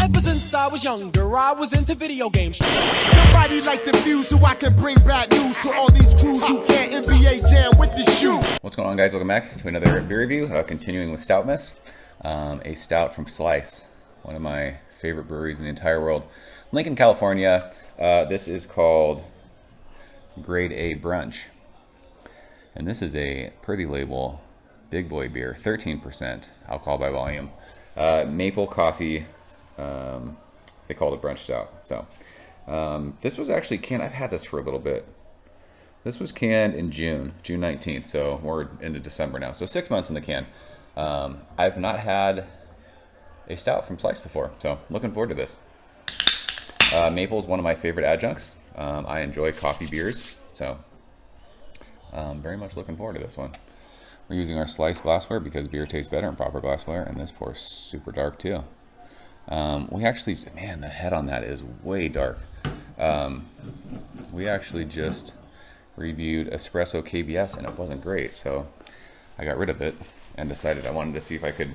Ever since I was younger, I was into video games. Somebody like the fuse so I can bring bad news to all these crews who can't NBA jam with the shoe. What's going on, guys? Welcome back to another beer review. Continuing with Stoutmas, a stout from Slice, one of my favorite breweries in the entire world. Lincoln, California. This is called Grade A Brunch. And this is a, per the label, big boy beer, 13% alcohol by volume. Maple coffee, they call it Brunch Stout. So this was actually canned, I've had this for a little bit. This was canned in June 19th, so we're into December now. So 6 months in the can. I've not had a stout from Slice before, so looking forward to this. Maple is one of my favorite adjuncts. I enjoy coffee beers, so very much looking forward to this one. We're using our Slice glassware because beer tastes better in proper glassware, and this pours super dark too. We actually, man, the head on that is way dark. We actually just reviewed Espresso KBS and it wasn't great, so I got rid of it and decided I wanted to see if I could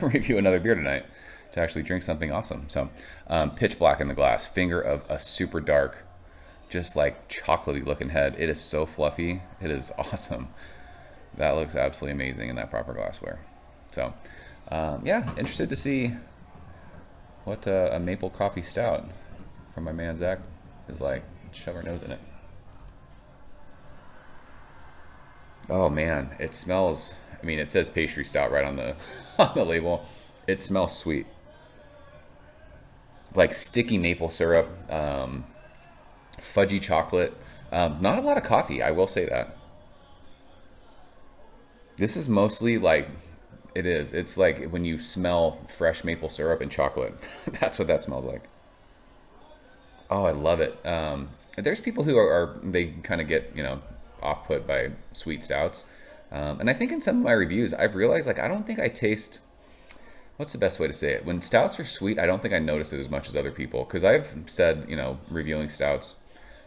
review another beer tonight to actually drink something awesome. So pitch black in the glass, finger of a super dark, just like chocolatey looking head. It is so fluffy. It is awesome. That looks absolutely amazing in that proper glassware. So yeah, interested to see what a maple coffee stout from my man Zach is like. Shove our nose in it. Oh man, it smells, I mean, it says pastry stout right on the on the label. It smells sweet. Like sticky maple syrup, fudgy chocolate. Not a lot of coffee, I will say that. This is mostly like, it's like when you smell fresh maple syrup and chocolate. That's what that smells like. Oh, I love it. There's people who they kind of get, you know, off-put by sweet stouts. And I think in some of my reviews, I've realized, like, I don't think I taste, what's the best way to say it? When stouts are sweet, I don't think I notice it as much as other people. Because I've said, you know, reviewing stouts,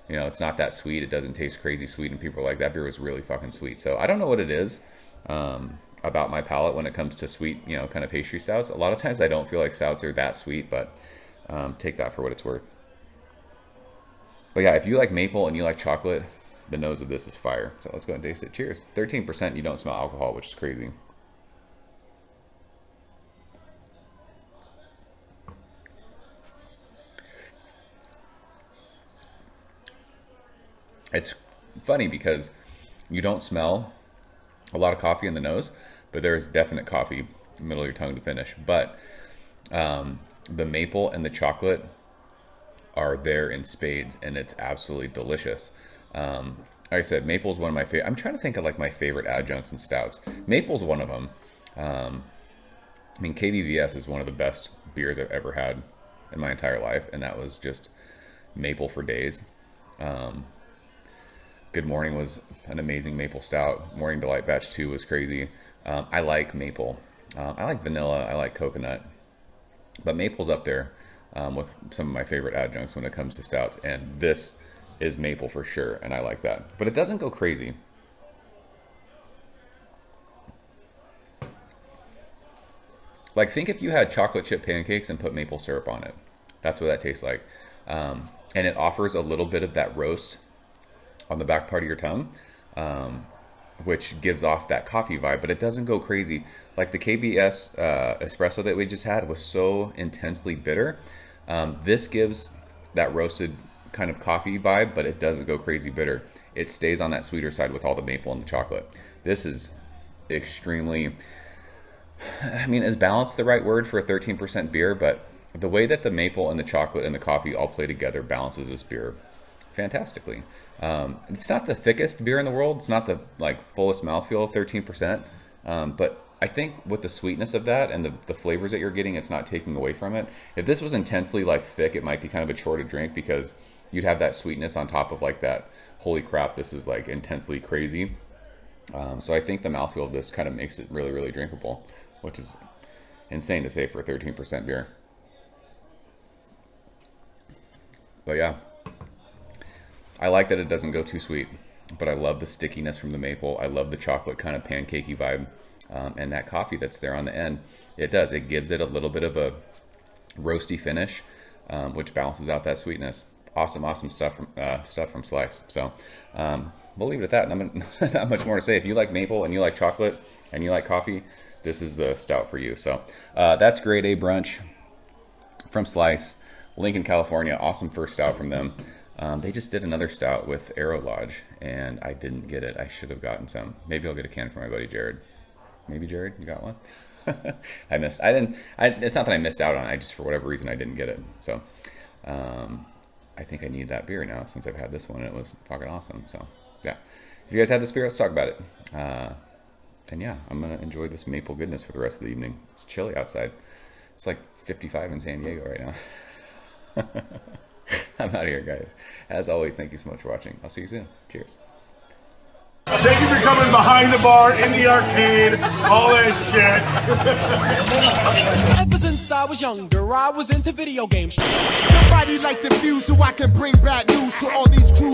you know, it's not that sweet. It doesn't taste crazy sweet. And people are like, that beer was really fucking sweet. So I don't know what it is about my palate when it comes to sweet, you know, kind of pastry stouts. A lot of times I don't feel like stouts are that sweet, but take that for what it's worth. But yeah, if you like maple and you like chocolate, the nose of this is fire. So let's go and taste it. Cheers. 13%, you don't smell alcohol, which is crazy. It's funny because you don't smell a lot of coffee in the nose, but there's definite coffee in the middle of your tongue to finish. But the maple and the chocolate are there in spades, and it's absolutely delicious. Like I said, maple is one of my favorite. I'm trying to think of like my favorite adjuncts and stouts. Maple's one of them. I mean, KBVS is one of the best beers I've ever had in my entire life, and that was just maple for days. Good Morning was an amazing maple stout. Morning Delight Batch 2 was crazy. I like maple. I like vanilla. I like coconut. But maple's up there with some of my favorite adjuncts when it comes to stouts. And this is maple for sure, and I like that. But it doesn't go crazy. Like, think if you had chocolate chip pancakes and put maple syrup on it. That's what that tastes like. And it offers a little bit of that roast on the back part of your tongue, which gives off that coffee vibe, but it doesn't go crazy. Like the KBS espresso that we just had was so intensely bitter. This gives that roasted kind of coffee vibe, but it doesn't go crazy bitter. It stays on that sweeter side with all the maple and the chocolate. This is extremely, I mean, is balanced the right word for a 13% beer, but the way that the maple and the chocolate and the coffee all play together balances this beer fantastically. It's not the thickest beer in the world. It's not the like fullest mouthfeel, 13%. But I think with the sweetness of that and the flavors that you're getting, it's not taking away from it. If this was intensely like thick, it might be kind of a chore to drink because you'd have that sweetness on top of like that, holy crap, this is like intensely crazy. So I think the mouthfeel of this kind of makes it really, really drinkable, which is insane to say for a 13% beer. But yeah, I like that it doesn't go too sweet, but I love the stickiness from the maple. I love the chocolate kind of pancakey vibe, and that coffee that's there on the end. It gives it a little bit of a roasty finish, which balances out that sweetness. Awesome stuff from Slice. So we'll leave it at that. Not much more to say. If you like maple and you like chocolate and you like coffee, this is the stout for you. So that's grade A brunch from Slice, Lincoln, California. Awesome first stout from them. They just did another stout with Aero Lodge, and I didn't get it. I should have gotten some. Maybe I'll get a can from my buddy Jared. Maybe Jared, you got one? It's not that I missed out on it. I just, for whatever reason, I didn't get it. So I think I need that beer now since I've had this one. And it was fucking awesome. So yeah, if you guys had this beer, let's talk about it. And yeah, I'm gonna enjoy this maple goodness for the rest of the evening. It's chilly outside. It's like 55 in San Diego right now. I'm out of here, guys. As always, thank you so much for watching. I'll see you soon. Cheers. Thank you for coming behind the bar, in the arcade, all that shit. Ever since I was younger, I was into video games. Somebody like the fuse so I can bring bad news to all these crews.